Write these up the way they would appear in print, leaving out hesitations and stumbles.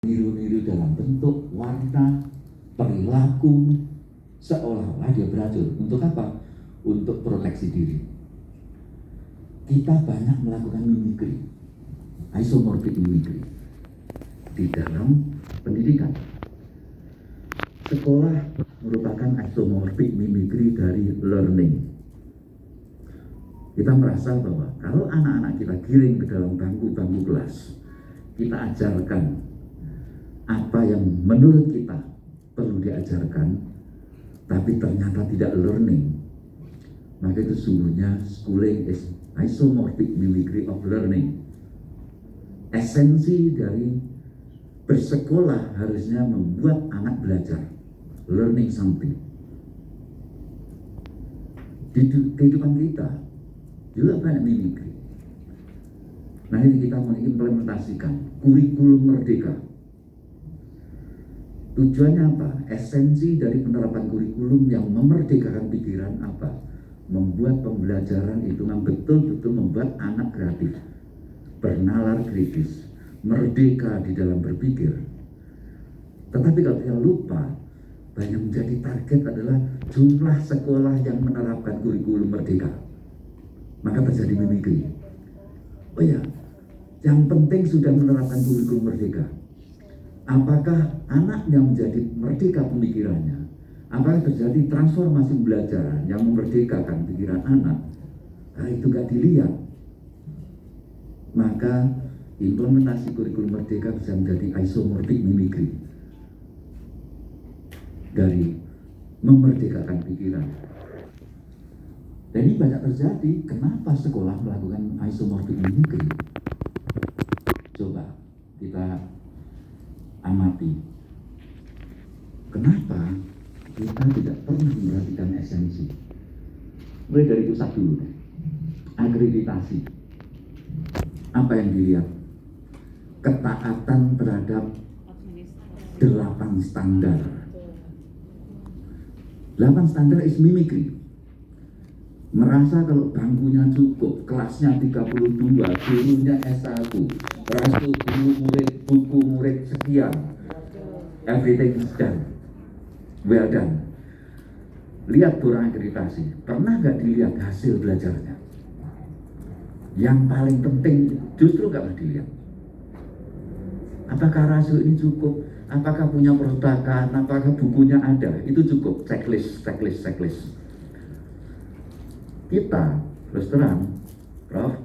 niru-niru dalam bentuk, warna, perilaku, seolah-olah dia beracun. Untuk apa? Untuk proteksi diri. Kita banyak melakukan mimikri, isomorphic mimikri di dalam pendidikan. Sekolah merupakan isomorphic mimikri dari learning. Kita merasa bahwa kalau anak-anak kita giring ke dalam bangku-bangku kelas, kita ajarkan apa yang menurut kita perlu diajarkan, tapi ternyata tidak learning, maka itu sungguhnya schooling is isomorphic mimicry of learning. Esensi dari bersekolah harusnya membuat anak belajar, learning something. Di kehidupan kita juga banyak mimikri. Nah, ini kita mengimplementasikan kurikulum merdeka. Tujuannya apa? Esensi dari penerapan kurikulum yang memerdekakan pikiran apa? Membuat pembelajaran itu betul-betul membuat anak kreatif, bernalar kritis, merdeka di dalam berpikir. Tetapi kalau kita lupa, yang menjadi target adalah jumlah sekolah yang menerapkan kurikulum merdeka, maka terjadi mimikri. Oh ya, yang penting sudah menerapkan kurikulum merdeka. Apakah anaknya menjadi merdeka pemikirannya? Apakah terjadi transformasi pembelajaran yang memerdekakan pikiran anak? Nah, itu gak dilihat. Maka implementasi kurikulum merdeka bisa menjadi isomorphic mimikry dari memerdekakan pikiran. Dan ini banyak terjadi. Kenapa sekolah melakukan isomorphic mimikry? Coba kita amati. Kenapa kita tidak pernah memperhatikan esensi? Mulai dari pusat dulu. Akreditasi. Apa yang dilihat? Ketaatan terhadap 8 standar. 8 standar is mimicry. Merasa kalau bangkunya cukup, kelasnya 32, gurunya S1, rasio guru murid, buku murid sekian, everything is done, well done. Lihat borang akreditasi, pernah nggak dilihat hasil belajarnya? Yang paling penting justru nggak pernah dilihat. Apakah rasio ini cukup? Apakah punya perpustakaan? Apakah bukunya ada? Itu cukup, checklist. Kita, terus terang, Prof,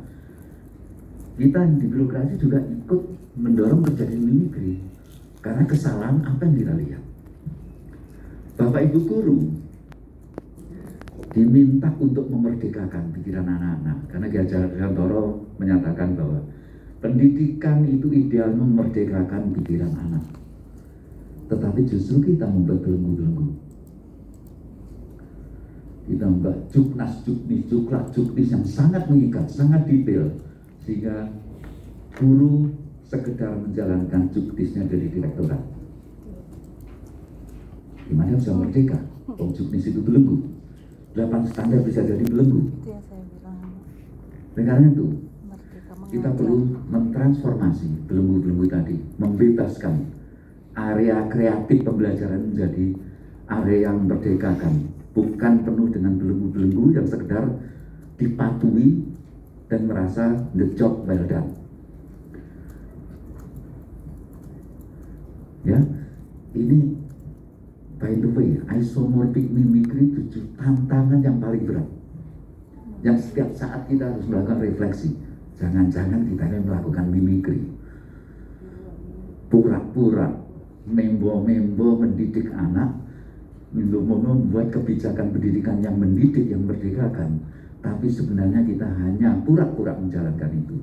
kita di birokrasi juga ikut mendorong terjadi mimikri karena kesalahan apa yang kita lihat. Bapak Ibu guru diminta untuk memerdekakan pikiran anak-anak karena Ki Hajar Dewantara menyatakan bahwa pendidikan itu ideal memerdekakan pikiran anak. Tetapi justru kita membuat belenggu-belenggu. Kita membuat juknis yang sangat mengikat, sangat detail, sehingga guru sekedar menjalankan juknisnya dari direktorat. Gimana bisa merdeka? Juknis itu belenggu. 8 standar bisa jadi belenggu. Dan karena itu, kita perlu mentransformasi belenggu-belenggu tadi, membebaskan area kreatif pembelajaran menjadi area yang merdekakan. Bukan penuh dengan belenggu-belenggu yang sekedar dipatuhi dan merasa the job well done. Ya, ini by the way, isomorphic mimicry itu tantangan yang paling berat. Yang setiap saat kita harus melakukan refleksi. Jangan-jangan kita ini melakukan mimicry. Pura-pura, membo-membo mendidik anak, membuat kebijakan pendidikan yang mendidik, yang merdekakan, tapi sebenarnya kita hanya pura-pura menjalankan itu.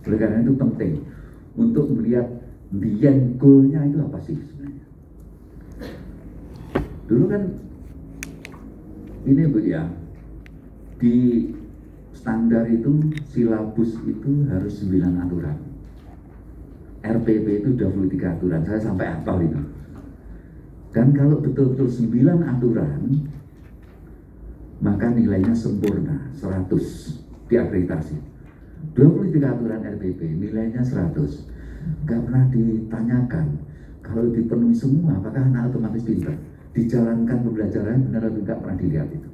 Oleh karena itu penting untuk melihat the end goal-nya itu apa sih sebenarnya. Dulu kan ini Bu ya, di standar itu silabus itu harus 9 aturan. RPP itu 23 aturan, saya sampai hafal itu. Dan kalau betul-betul 9 aturan, maka nilainya sempurna, 100 diakreditasi. 23 aturan RPP, nilainya 100. Nggak pernah ditanyakan kalau dipenuhi semua apakah anak otomatis pintar. Dijalankan pembelajaran benar atau enggak pernah dilihat itu.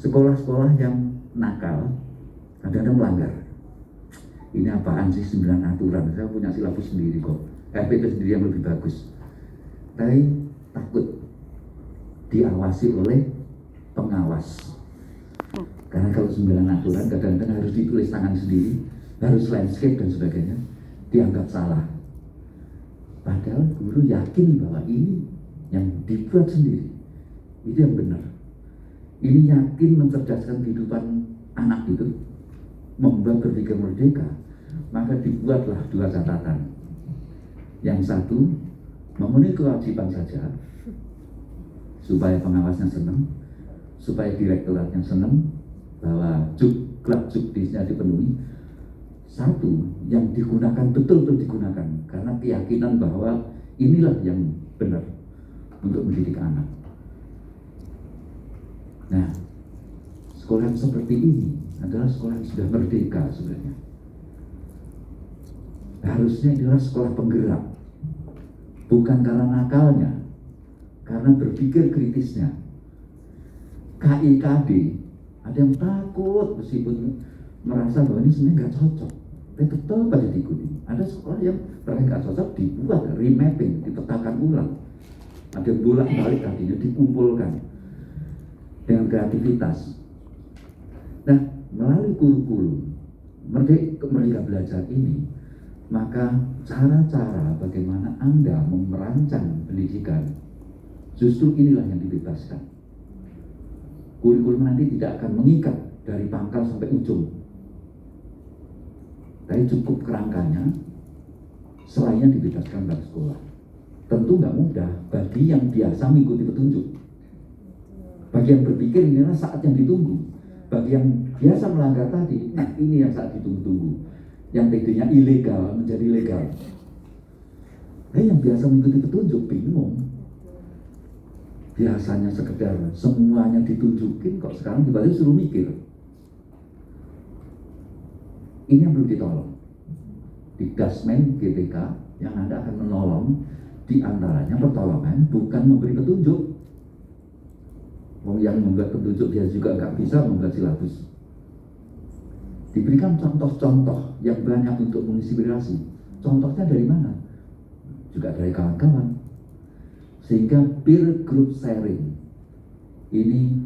Sekolah-sekolah yang nakal kadang-kadang melanggar. Ini apaan sih 9 aturan? Saya punya silabus sendiri kok. RPP sendiri yang lebih bagus. Tapi takut diawasi oleh pengawas. Karena kalau 9 aturan kadang-kadang harus ditulis tangan sendiri, harus landscape dan sebagainya, dianggap salah. Padahal guru yakin bahwa ini yang dibuat sendiri, itu yang benar. Ini yakin mencerdaskan kehidupan anak itu, membuat berpikir merdeka. Maka dibuatlah 2 catatan. Yang satu, memenuhi kewajiban saja, supaya pengawasnya senang, supaya direktoratnya senang, bahwa klub jukdisnya dipenuhi. Satu, yang digunakan betul-betul digunakan, karena keyakinan bahwa inilah yang benar untuk mendidik anak. Nah, sekolah yang seperti ini adalah sekolah yang sudah merdeka sebenarnya. Harusnya adalah sekolah penggerak, bukan karena nakalnya, karena berpikir kritisnya. KIKD, ada yang takut meskipun merasa bahwa ini sebenarnya nggak cocok, tapi tetap pada diikuti. Ada sekolah yang mereka nggak cocok dibuat remapping, dipetakan ulang. Ada bolak-balik tadinya dikumpulkan dengan kreativitas. Nah, melalui kurikulum Merdeka Belajar ini, maka cara-cara bagaimana Anda merancang pendidikan, justru inilah yang dibebaskan. Kurikulum nanti tidak akan mengikat dari pangkal sampai ujung, tapi cukup kerangkanya, selainnya dibebaskan pada sekolah. Tentu nggak mudah bagi yang biasa mengikuti petunjuk. Bagi yang berpikir inilah saat yang ditunggu. Bagi yang biasa melanggar tadi, nah ini yang saat ditunggu-tunggu. Yang tadinya ilegal menjadi legal. Yang biasa mengikuti petunjuk bingung. Biasanya sekedar semuanya ditunjukin, kok sekarang tiba-tiba suruh mikir. Ini yang perlu ditolong. Di Dasmen GTK yang Anda akan menolong, di antaranya pertolongan bukan memberi petunjuk. Yang membuat petunjuk dia juga nggak bisa membuat silabus. Diberikan contoh-contoh yang banyak untuk menginspirasi. Contohnya dari mana? Juga dari kawan-kawan. Sehingga peer group sharing ini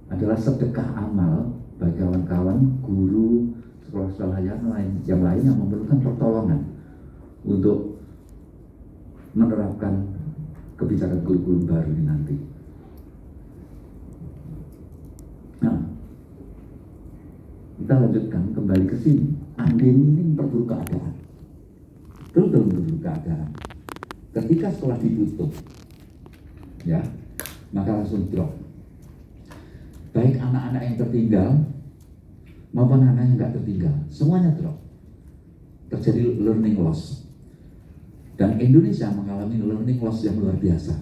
adalah sedekah amal bagi kawan-kawan, guru, sekolah-sekolah yang lain yang memerlukan pertolongan untuk menerapkan kebijakan kurikulum baru ini nanti. Nah, kita lanjutkan kembali ke sini. Pandemi ini memperburuk keadaan. Terus memperburuk keadaan. Ketika sekolah ditutup, ya, maka langsung drop. Baik anak-anak yang tertinggal maupun anak yang nggak tertinggal, semuanya drop. Terjadi learning loss. Dan Indonesia mengalami learning loss yang luar biasa.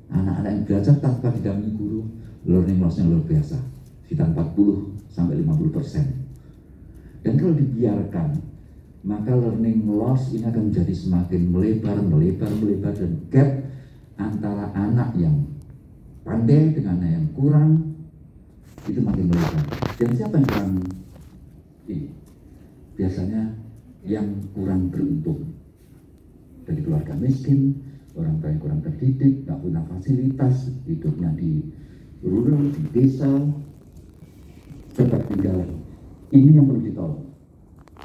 Anak-anak yang belajar tanpa didampingi guru, learning loss-nya luar biasa, sekitar 40-50%. Dan kalau dibiarkan, maka learning loss ini akan menjadi semakin melebar, dan gap antara anak yang pandai dengan anak yang kurang itu makin melebar. Dan siapa yang kurang ini? Biasanya yang kurang beruntung, dari keluarga miskin, orang tua yang kurang terdidik, nggak punya fasilitas, hidupnya di rural, di desa, ketertinggalan. Ini yang perlu ditolong,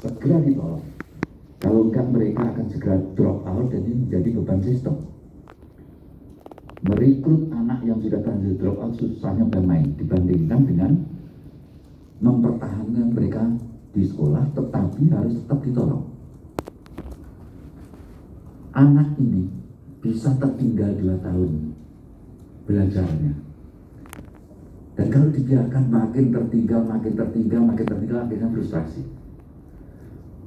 segera ditolong. Kalau enggak, mereka akan segera drop out dan ini menjadi beban sistem. Merekrut anak yang sudah terlanjur drop out susahnya udah main dibandingkan dengan mempertahankan mereka di sekolah, tetapi harus tetap ditolong. Anak ini bisa tertinggal 2 tahun belajarnya. Dan kalau dibiarkan makin tertinggal, akhirnya frustrasi.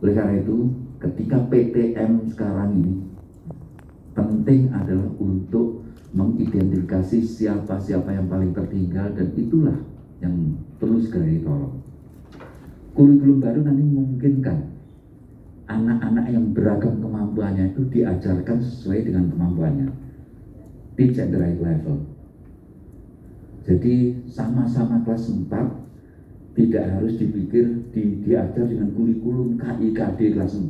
Oleh karena itu, ketika PTM sekarang ini, penting adalah untuk mengidentifikasi siapa-siapa yang paling tertinggal, dan itulah yang perlu segera ditolong. Kurikulum baru nanti memungkinkan anak-anak yang beragam kemampuannya itu diajarkan sesuai dengan kemampuannya. Teach at the right level. Jadi sama-sama kelas 4 tidak harus dipikir diajar dengan kurikulum KIKD kelas 4.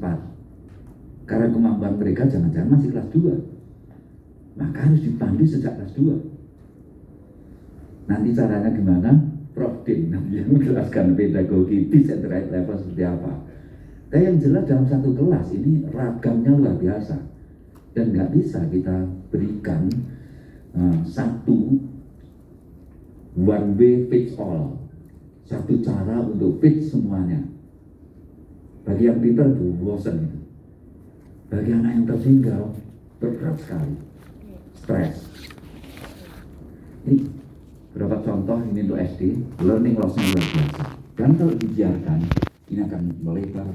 Karena kemampuan mereka jangan-jangan masih kelas 2. Maka harus dipandu sejak kelas 2. Nanti caranya gimana? Prof. Din yang menjelaskan pedagogi teach at the right level seperti apa. Tapi yang jelas dalam satu kelas ini ragamnya luar biasa. Dan nggak bisa kita berikan satu one way fits all, satu cara untuk fit semuanya. Bagi yang pintar itu bosan itu. Bagi anak yang tertinggal berat sekali, stres. Ini beberapa contoh ini untuk SD, learning loss-nya luar biasa. Dan kalau dibiarkan, ini akan melebar.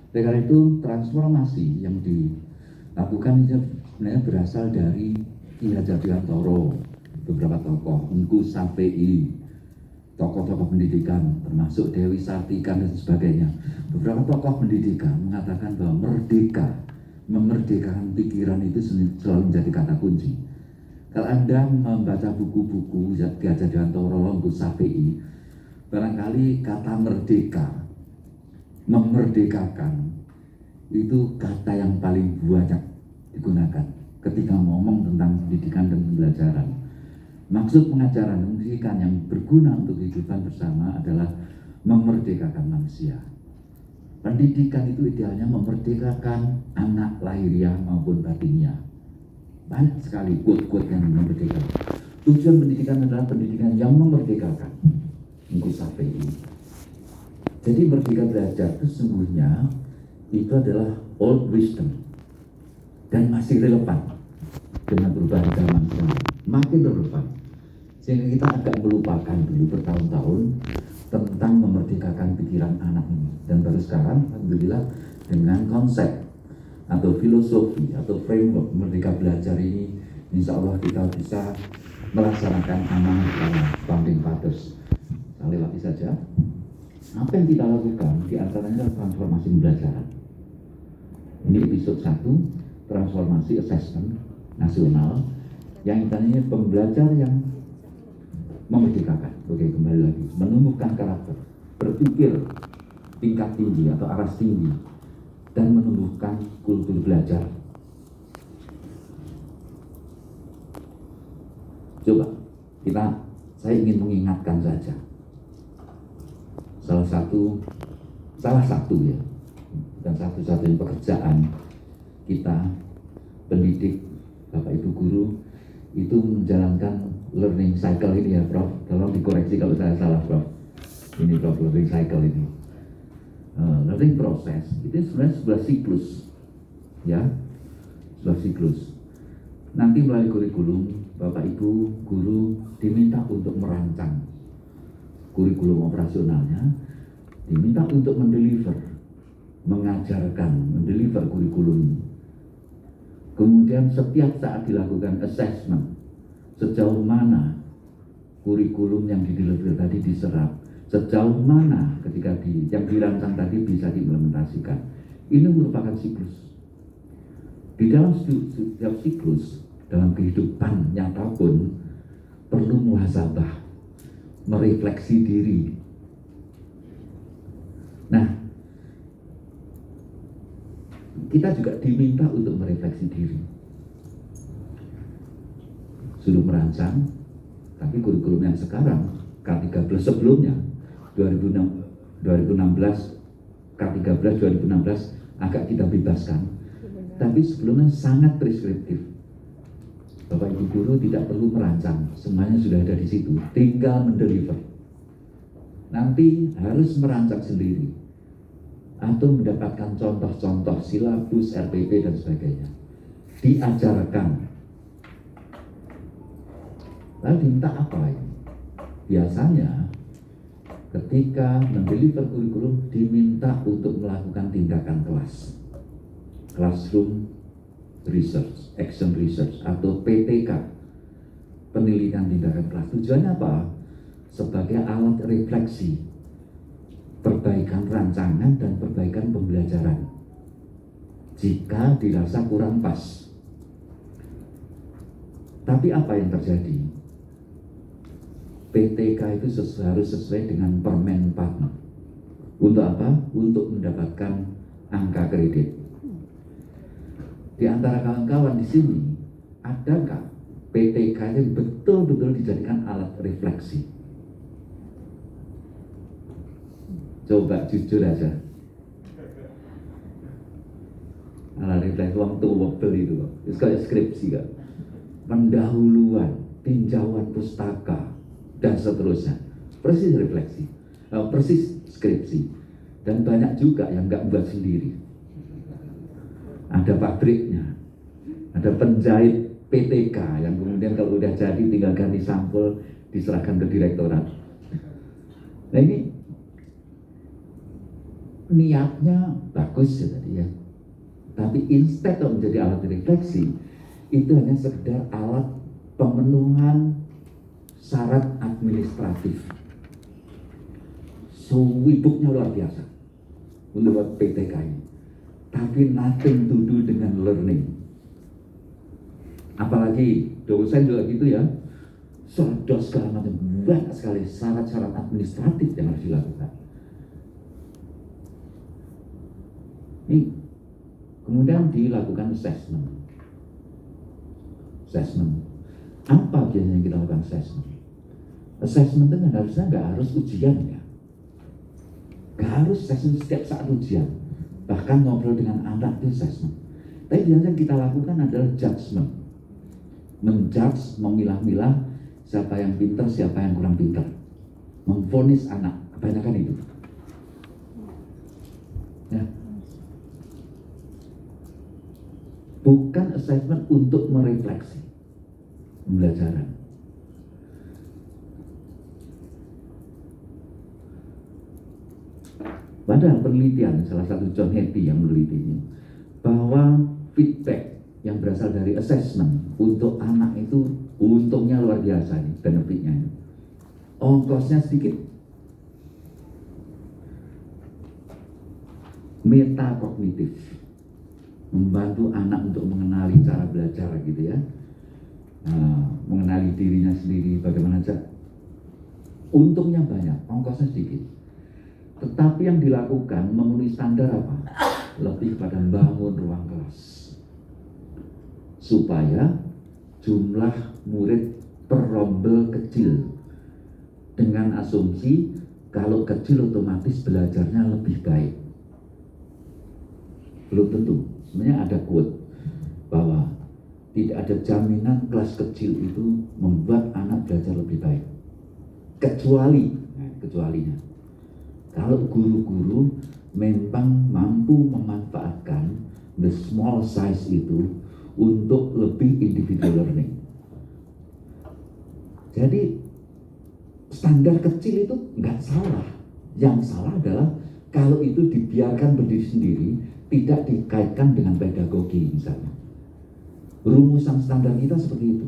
Oleh karena itu transformasi yang dilakukan itu sebenarnya berasal dari Ki Hajar Dewantara, beberapa tokoh, Engku Safei, tokoh-tokoh pendidikan, termasuk Dewi Sartika dan sebagainya. Beberapa tokoh pendidikan mengatakan bahwa memerdekakan pikiran itu selalu menjadi kata kunci. Kalau Anda membaca buku-buku Ki Hajar Dewantara, Engku Safei, barangkali kata merdeka, memerdekakan, itu kata yang paling banyak digunakan ketika ngomong tentang pendidikan dan pembelajaran. Maksud pengajaran pendidikan yang berguna untuk kehidupan bersama adalah memerdekakan manusia. Pendidikan itu idealnya memerdekakan anak lahiriah maupun batiniah. Banyak sekali quote-quote yang memerdekakan. Tujuan pendidikan adalah pendidikan yang memerdekakan. Engku Safei. Jadi merdeka belajar itu sesungguhnya itu adalah old wisdom dan masih relevan dengan perubahan zaman sekarang, makin relevan. Sehingga kita agak melupakan dulu bertahun-tahun tentang memerdekakan pikiran anak ini. Dan baru sekarang, alhamdulillah, dengan konsep atau filosofi atau framework merdeka belajar ini, insya Allah kita bisa melaksanakan amanah para founding fathers. Saya lewati saja. Apa yang kita lakukan di antaranya adalah transformasi pembelajaran. Ini episode 1, transformasi assessment nasional yang intinya pembelajar yang memerdekakan. Oke, kembali lagi, menumbuhkan karakter, berpikir tingkat tinggi atau aras tinggi, dan menumbuhkan kultur belajar. Coba saya ingin mengingatkan saja salah satu ya, dan satu-satunya pekerjaan kita pendidik, Bapak Ibu guru, itu menjalankan learning cycle ini ya Prof. Tolong dikoreksi kalau saya salah Prof. Ini Prof, learning cycle ini. Learning proses itu sebenarnya sebuah siklus, ya, sebuah siklus. Nanti melalui kurikulum, Bapak Ibu guru diminta untuk merancang kurikulum operasionalnya, diminta untuk mendeliver kurikulum. Kemudian setiap saat dilakukan assessment, sejauh mana kurikulum yang dideliver tadi diserap, sejauh mana ketika yang dirancang tadi bisa diimplementasikan. Ini merupakan siklus. Di dalam setiap siklus, dalam kehidupan nyata pun perlu muhasabah, merefleksi diri. Nah, kita juga diminta untuk merefleksi diri. Sudah merancang, tapi kurikulum yang sekarang K13 sebelumnya 2016 K13 2016 agak kita bebaskan, tapi sebelumnya sangat preskriptif. Bapak Ibu guru tidak perlu merancang, semuanya sudah ada di situ, tinggal mendeliver. Nanti harus merancang sendiri atau mendapatkan contoh-contoh silabus, RPP dan sebagainya, diajarkan. Lalu diminta apa ini? Biasanya ketika mendeliver kurikulum diminta untuk melakukan tindakan kelas, classroom research, action research atau PTK, penelitian tindakan kelas. Tujuannya apa? Sebagai alat refleksi perbaikan rancangan dan perbaikan pembelajaran jika dirasa kurang pas. Tapi apa yang terjadi? PTK itu harus sesuai dengan Permen 4. Untuk apa? Untuk mendapatkan angka kredit. Di antara kawan-kawan di sini, adakah PTK itu betul-betul dijadikan alat refleksi? Coba jujur aja. Alat refleksi uang tuh wobel itu, itu kayak skripsi kan, pendahuluan, tinjauan pustaka dan seterusnya. Persis refleksi, persis skripsi. Dan banyak juga yang nggak buat sendiri. Ada pabriknya, ada penjahit PTK yang kemudian kalau udah jadi tinggal ganti sampel diserahkan ke direktorat. Nah ini niatnya bagus ya tadi ya, tapi instead of menjadi alat refleksi, itu hanya sekedar alat pemenuhan syarat administratif. Sibuknya luar biasa untuk PTK ini, tapi nothing to do dengan learning. Apalagi dosen juga gitu ya, sedot segala macam, banyak sekali syarat-syarat administratif yang harus dilakukan. Ini kemudian dilakukan assessment. Apa biasanya kita lakukan assessment? Assessment itu harusnya nggak harus ujian ya, nggak harus assessment setiap saat ujian. Bahkan ngobrol dengan anak itu assessment. Tapi biasanya kita lakukan adalah judgment, menjudge, memilah-milah siapa yang pintar, siapa yang kurang pintar, memvonis anak, kebanyakan itu. Ya. Bukan assessment untuk merefleksi pembelajaran. Padahal penelitian, salah satu John Hattie yang menelitinya, bahwa feedback yang berasal dari assessment untuk anak itu untungnya luar biasa nih, benefitnya. Ongkosnya sedikit. Metakognitif, membantu anak untuk mengenali cara belajar gitu ya, mengenali dirinya sendiri bagaimana saja. Untungnya banyak, ongkosnya sedikit. Tetapi yang dilakukan memenuhi standar apa? Lebih pada membangun ruang kelas supaya jumlah murid per rombel kecil, dengan asumsi kalau kecil otomatis belajarnya lebih baik. Belum tentu. Sebenarnya ada quote bahwa tidak ada jaminan kelas kecil itu membuat anak belajar lebih baik, kecualinya kalau guru-guru memang mampu memanfaatkan the small size itu untuk lebih individual learning. Jadi standar kecil itu nggak salah. Yang salah adalah kalau itu dibiarkan berdiri sendiri, tidak dikaitkan dengan pedagogi misalnya. Rumusan standar kita seperti itu.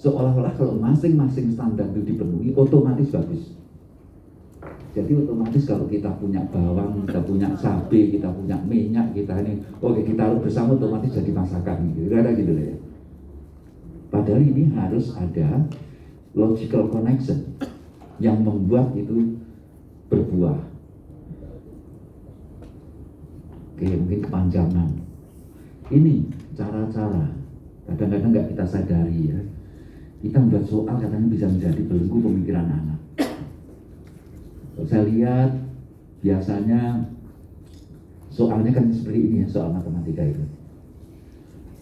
Seolah-olah kalau masing-masing standar itu dipenuhi, otomatis bagus. Jadi otomatis kalau kita punya bawang, kita punya cabai, kita punya minyak, kita ini, oke kita taruh bersama otomatis jadi masakan gitu. Ada gitu ya. Padahal ini harus ada logical connection yang membuat itu berbuah. Oke, mungkin kepanjangan. Ini cara-cara kadang-kadang nggak kita sadari ya. Kita membuat soal katanya bisa menjadi belenggu pemikiran anak. Saya lihat biasanya soalnya kan seperti ini ya, soal matematika itu.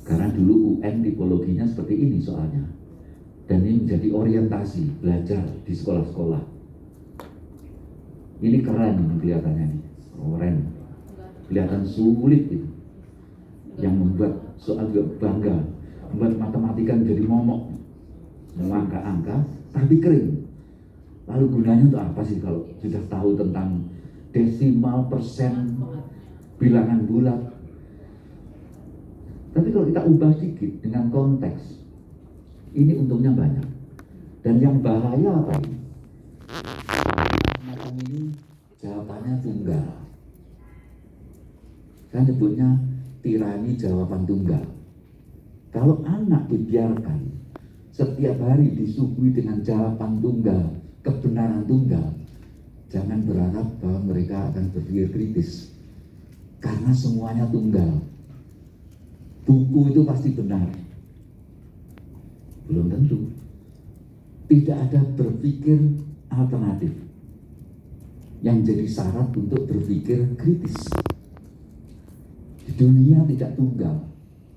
Karena dulu UN tipologinya seperti ini soalnya. Dan ini menjadi orientasi belajar di sekolah-sekolah. Ini keren kelihatannya nih, keren. Kelihatan sulit itu. Yang membuat soal juga bangga, membuat matematika menjadi momok, angka-angka, tapi kering. Lalu gunanya untuk apa sih kalau sudah tahu tentang desimal, persen, bilangan bulat? Tapi kalau kita ubah sedikit dengan konteks, ini untungnya banyak. Dan yang bahaya apa ini? Macam ini Jawabannya tunggal. Saya nyebutnya tirani jawaban tunggal. Kalau anak dibiarkan setiap hari disuguhi dengan jawaban tunggal, kebenaran tunggal, jangan berharap bahwa mereka akan berpikir kritis. Karena semuanya tunggal. Buku itu pasti benar. Belum tentu. Tidak ada berpikir alternatif yang jadi syarat untuk berpikir kritis. Di dunia tidak tunggal,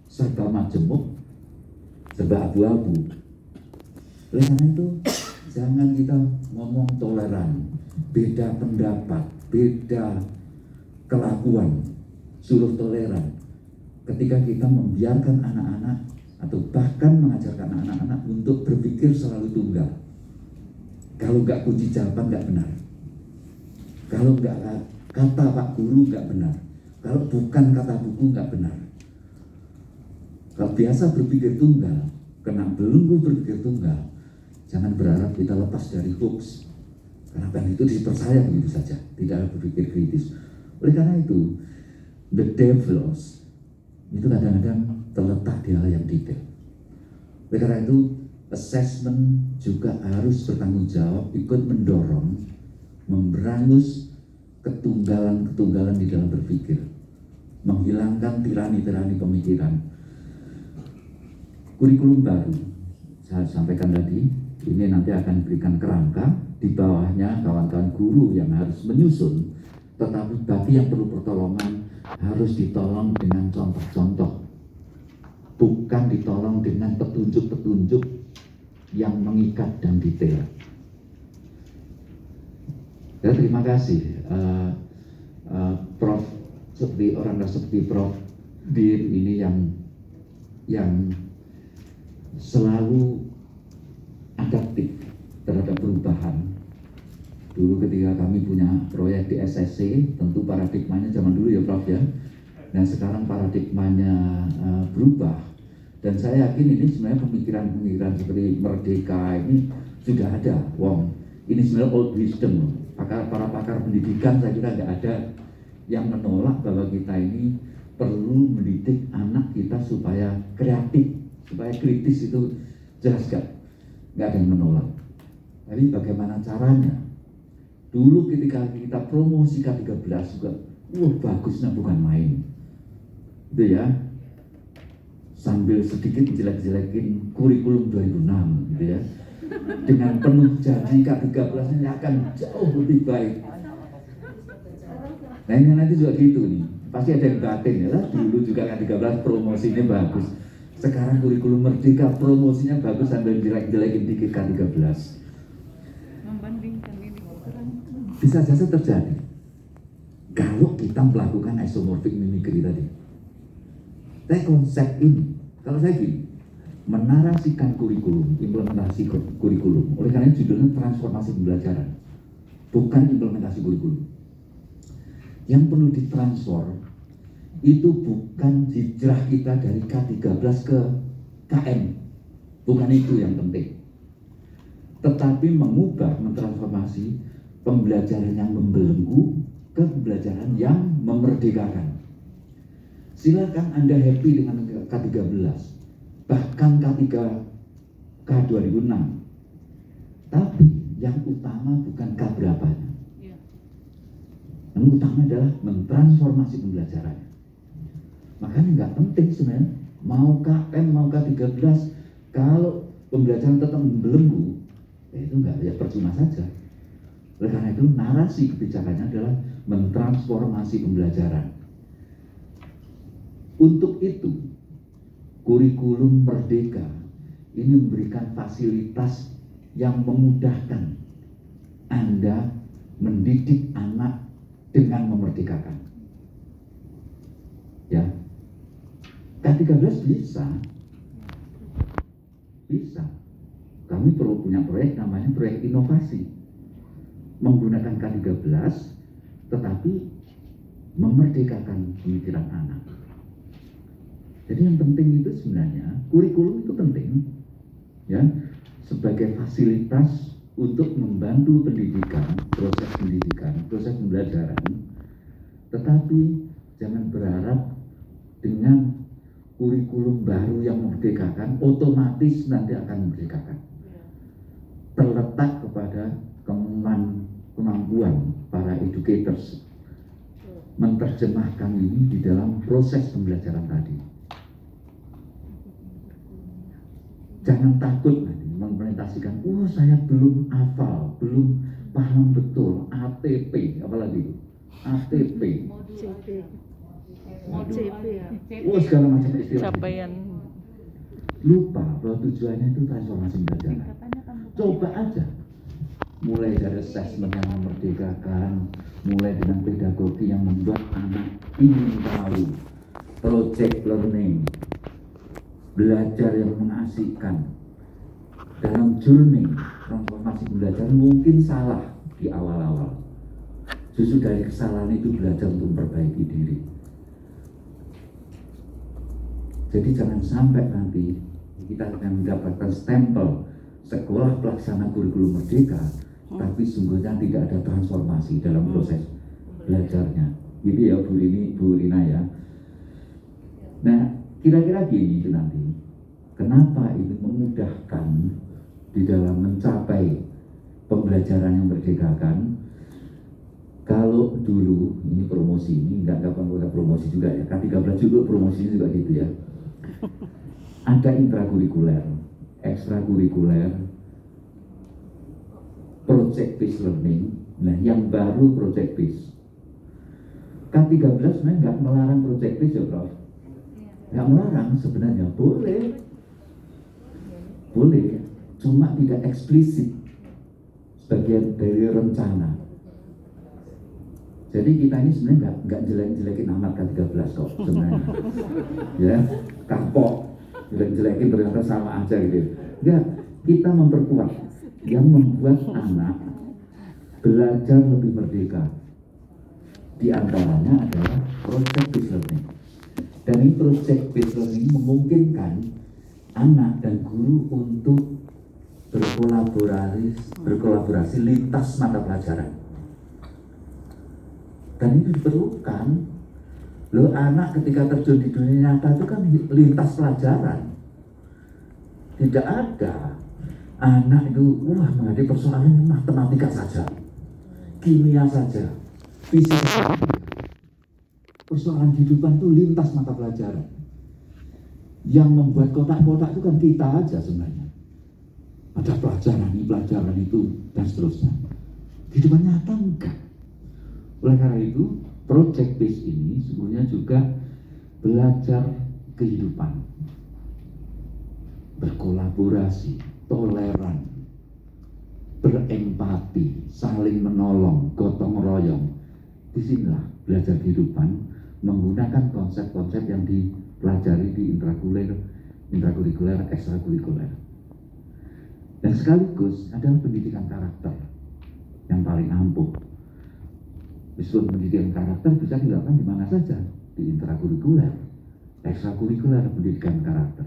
serba majemuk, serba abu-abu. Oleh karena itu, jangan kita ngomong toleran, beda pendapat, beda kelakuan, suruh toleran. Ketika kita membiarkan anak-anak atau bahkan mengajarkan anak-anak untuk berpikir selalu tunggal. Kalau nggak kunci jawaban nggak benar. Kalau nggak kata Pak Guru nggak benar. Kalau bukan kata buku nggak benar. Kalau biasa berpikir tunggal, kena belenggu berpikir tunggal, jangan berharap kita lepas dari hoax. Karena kan itu dipercaya begitu saja, tidak ada berpikir kritis. Oleh karena itu, the devils itu kadang-kadang terletak di hal yang detail. Oleh karena itu, assessment juga harus bertanggung jawab, ikut mendorong, memberangus ketunggalan-ketunggalan di dalam berpikir, menghilangkan tirani-tirani pemikiran. Kurikulum baru, saya sampaikan tadi, ini nanti akan berikan kerangka, di bawahnya kawan-kawan guru yang harus menyusun, tetapi bagi yang perlu pertolongan harus ditolong dengan contoh-contoh, bukan ditolong dengan petunjuk-petunjuk yang mengikat dan detail. Ya, terima kasih Prof, seperti orang seperti Prof Dir ini yang selalu adaptif terhadap perubahan. Dulu ketika kami punya proyek di SSC, tentu paradigmanya zaman dulu ya Prof ya. Dan sekarang paradigmanya berubah. Dan saya yakin ini sebenarnya pemikiran-pemikiran seperti merdeka ini sudah ada. Wong, ini sebenarnya old wisdom. Para pakar pendidikan saya kira nggak ada yang menolak bahwa kita ini perlu mendidik anak kita supaya kreatif, supaya kritis. Itu jelas nggak ada yang menolak. Jadi bagaimana caranya? Dulu ketika kita promosi K13 juga, bagusnya bukan main. Itu ya, sambil sedikit jelek-jelekin kurikulum 2006 gitu ya. Dengan penuh janji K13 ini akan jauh lebih baik. Nah ini nanti juga gitu nih, pasti ada yang batin ya lah. Dulu juga K13 promosinya bagus. Sekarang kurikulum merdeka promosinya bagus sambil jelek-jelekin dikit K13. Bisa saja terjadi kalau kita melakukan isomorphic mimicry tadi. Saya konsep ini, kalau saya gini, menarasikan kurikulum, implementasi kurikulum. Oleh karena itu judulnya transformasi pembelajaran, bukan implementasi kurikulum. Yang perlu ditransform itu bukan hijrah kita dari K13 ke KM, bukan itu yang penting. Tetapi mengubah, mentransformasi pembelajaran yang membelenggu ke pembelajaran yang memerdekakan. Silakan Anda happy dengan K13, bahkan K 2006. Tapi yang utama bukan K berapanya. Yang utama adalah mentransformasi pembelajarannya. Makanya nggak penting sebenarnya mau KM mau K13, kalau pembelajaran tetap membelenggu, ya itu nggak, ya percuma saja. Oleh karena itu narasi kebijakannya adalah mentransformasi pembelajaran. Untuk itu, kurikulum merdeka ini memberikan fasilitas yang memudahkan Anda mendidik anak dengan memerdekakan. Ya, K13 bisa. Kami perlu punya proyek namanya proyek inovasi, menggunakan K13 tetapi memerdekakan pemikiran anak. Jadi yang penting itu sebenarnya kurikulum itu penting ya, sebagai fasilitas untuk membantu pendidikan, proses pembelajaran, tetapi jangan berharap dengan kurikulum baru yang memerdekakan, otomatis nanti akan memerdekakan. Terletak kepada kemampuan para educators menerjemahkan ini di dalam proses pembelajaran tadi. Jangan takut nanti mengimplementasikan, saya belum hafal, belum paham betul ATP, apalagi itu ATP, segala macam istilah. Capaian. Lupa bahwa tujuannya itu transformasi belajar. Coba aja, mulai dari assessment yang memerdekakan, mulai dengan pedagogi yang membuat anak ingin tahu, project learning, belajar yang mengasihkan. Dalam journey transformasi pembelajaran mungkin salah di awal-awal. Justru dari kesalahan itu belajar untuk memperbaiki diri. Jadi jangan sampai nanti kita akan mendapatkan stempel sekolah pelaksana kurikulum merdeka, tapi sungguhnya tidak ada transformasi dalam proses belajarnya. Gitu ya Bu Rina ya. Nah, kira-kira gini itu nanti. Kenapa itu memudahkan di dalam mencapai pembelajaran yang merdekakan? Kalau dulu ini promosi ini enggak perlu promosi juga ya. K13 juga promosinya juga gitu ya. Ada intrakurikuler, ekstrakurikuler, project based learning. Nah, yang baru project based. K13 sebenarnya nggak melarang project based ya, Prof. Nggak melarang sebenarnya, boleh, cuma tidak eksplisit sebagian dari rencana. Jadi kita ini sebenarnya nggak jelek-jelekin amat K13 kok sebenarnya, ya kapok, jelek-jelekin ternyata sama aja gitu. Enggak, kita memperkuat yang membuat anak belajar lebih merdeka. Di antaranya adalah project based learning. Dan ini project based learning memungkinkan anak dan guru untuk berkolaborasi lintas mata pelajaran. Dan itu diperlukan. Loh, anak ketika terjun di dunia nyata itu kan lintas pelajaran. Tidak ada anak itu menghadapi persoalan matematika saja, kimia saja, fisika saja. Persoalan kehidupan itu lintas mata pelajaran. Yang membuat kotak-kotak itu kan kita aja sebenarnya. Ada pelajaran itu, dan seterusnya. Kehidupan nyata enggak. Oleh karena itu, project base ini sebenarnya juga belajar kehidupan, berkolaborasi, toleran, berempati, saling menolong, gotong royong. Disinilah belajar kehidupan menggunakan konsep-konsep yang dipelajari di intrakurikuler, ekstrakurikuler. Dan sekaligus adalah pendidikan karakter yang paling ampuh. Meskipun pendidikan karakter bisa dilakukan di mana saja, di intrakurikuler, ekstrakurikuler, pendidikan karakter.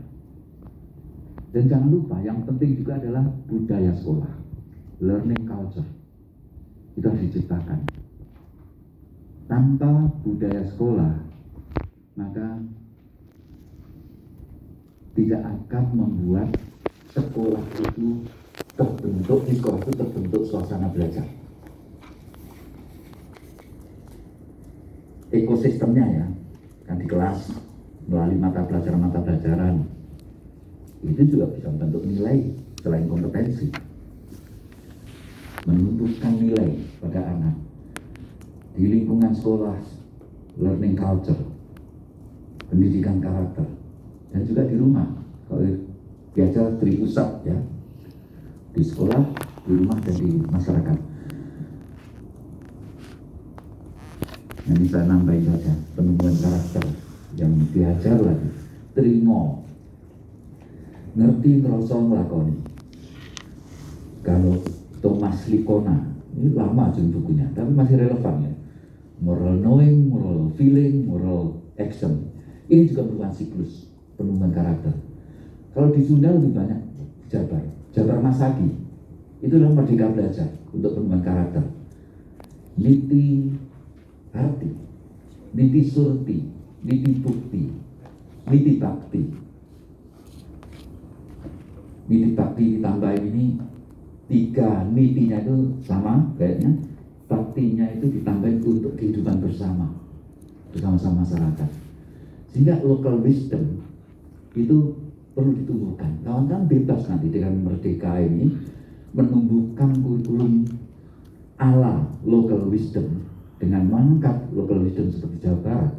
Dan jangan lupa, yang penting juga adalah budaya sekolah, learning culture. Itu harus diciptakan. Tanpa budaya sekolah, maka tidak akan membuat sekolah itu terbentuk suasana belajar. Ekosistemnya ya, kan di kelas melalui mata pelajaran itu juga bisa membentuk nilai selain kompetensi, menumbuhkan nilai pada anak di lingkungan sekolah, learning culture, pendidikan karakter, dan juga di rumah. Kalau biasa tripusat ya, di sekolah, di rumah, dan di masyarakat. Nah, ini saya nambahin saja penumbuhan karakter yang diajar lagi. Trimo, ngerti ngerasa ngelakoni. Kalau Thomas Likona, ini lama aja bukunya, tapi masih relevan ya. Moral knowing, moral feeling, moral action. Ini juga merupakan siklus penumbuhan karakter. Kalau di Sunda lebih banyak Jabar Masagi Itulah merdeka belajar untuk pengembangan karakter. Niti hati, niti surti, niti bukti, niti bakti. Niti bakti ditambah ini 3 nitinya itu sama kayaknya, baktinya itu ditambahin untuk kehidupan bersama masyarakat. Sehingga local wisdom itu perlu ditumbuhkan. Kawan-kawan bebas nanti dengan merdeka ini menumbuhkan kurikulum ala local wisdom dengan mengangkat local wisdom seperti Jawa Barat.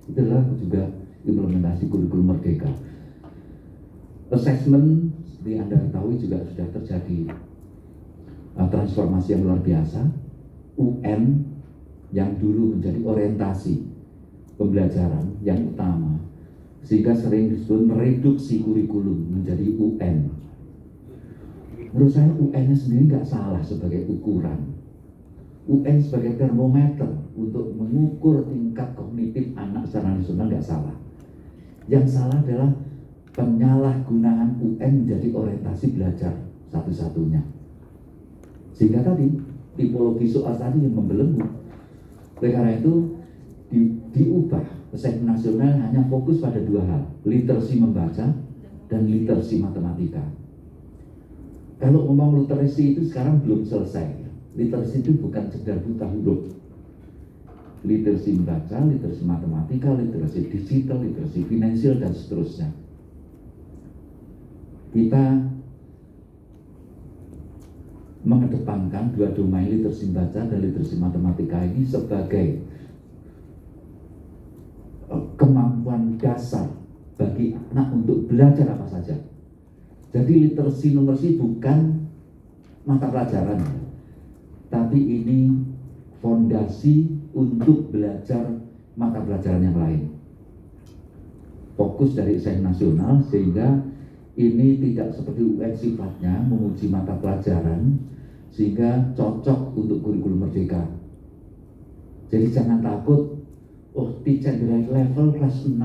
Itu adalah juga implementasi kurikulum merdeka. Assessment seperti Anda ketahui juga sudah terjadi transformasi yang luar biasa. UN yang dulu menjadi orientasi pembelajaran yang utama, sehingga sering disebut mereduksi kurikulum menjadi UN. Menurut saya UN sendiri nggak salah sebagai ukuran. UN sebagai termometer untuk mengukur tingkat kognitif anak secara nasional nggak salah. Yang salah adalah penyalahgunaan UN menjadi orientasi belajar satu-satunya. Sehingga tadi tipologi soal tadi yang membelenggu. Oleh karena itu diubah assessment nasional hanya fokus pada 2 hal, literasi membaca dan literasi matematika. Kalau ngomong literasi itu sekarang belum selesai. Literasi itu bukan sekedar buta huruf. Literasi membaca, literasi matematika, literasi digital, literasi finansial, dan seterusnya. Kita mengedepankan 2 domain literasi membaca dan literasi matematika ini sebagai kemampuan dasar bagi anak untuk belajar apa saja. Jadi literasi numeracy bukan mata pelajaran, tapi ini fondasi untuk belajar mata pelajaran yang lain. Fokus dari assessment nasional sehingga ini tidak seperti UN sifatnya menguji mata pelajaran sehingga cocok untuk kurikulum merdeka. Jadi jangan takut, oh teacher grade level kelas 6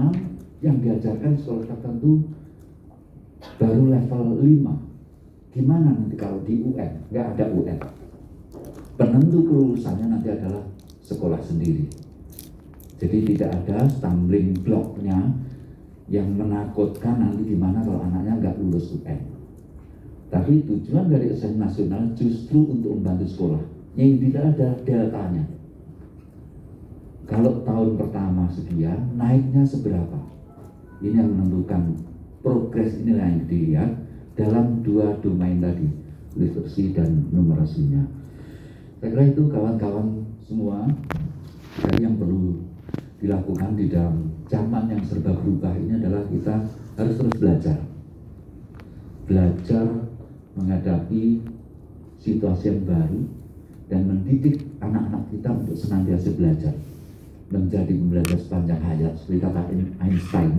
yang diajarkan sekolah tertentu baru level 5. Gimana nanti kalau di UN? Nggak ada UN. Penentu kelulusannya nanti adalah sekolah sendiri. Jadi tidak ada stumbling block-nya yang menakutkan nanti gimana kalau anaknya nggak lulus UN. Tapi tujuan dari assessment nasional justru untuk membantu sekolah. Yang tidak ada deltanya. Kalau tahun pertama sekian, naiknya seberapa? Ini yang menentukan progres inilah yang dilihat dalam 2 domain tadi, literacy dan numerasinya. Saya kira itu kawan-kawan semua yang perlu dilakukan di dalam zaman yang serba berubah ini adalah kita harus terus belajar. Belajar menghadapi situasi yang baru dan mendidik anak-anak kita untuk senantiasa belajar. Menjadi pembelajar sepanjang hayat. Seperti kata Einstein,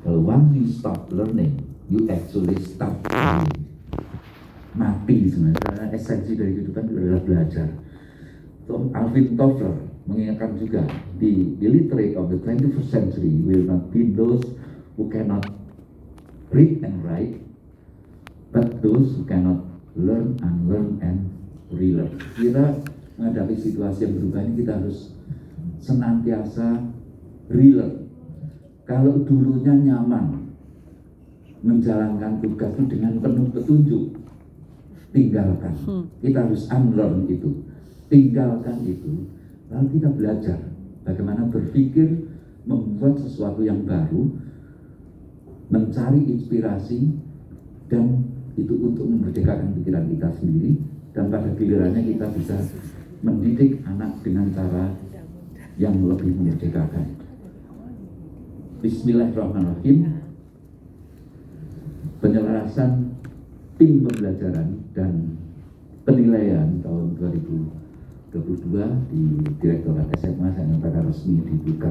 kalau once you stop learning, you actually stop learning. Mati sebenarnya, esensi dari kehidupan adalah belajar. Alvin Toffler mengingatkan juga, the illiterate of the 21st century will not be those who cannot read and write, but those who cannot learn, unlearn, and relearn. Kita menghadapi situasi yang berubah ini kita harus senantiasa relearn. Kalau dulunya nyaman menjalankan tugas itu dengan penuh petunjuk, tinggalkan. Kita harus unlearn itu, tinggalkan itu. Lalu kita belajar bagaimana berpikir, membuat sesuatu yang baru, mencari inspirasi, dan itu untuk memerdekakan pikiran kita sendiri. Dan pada gilirannya kita bisa mendidik anak dengan cara yang lebih memerdekakan. Bismillahirrahmanirrahim. Penyelarasan tim pembelajaran dan penilaian tahun 2022 di Direktorat SMA saya nyatakan resmi dibuka.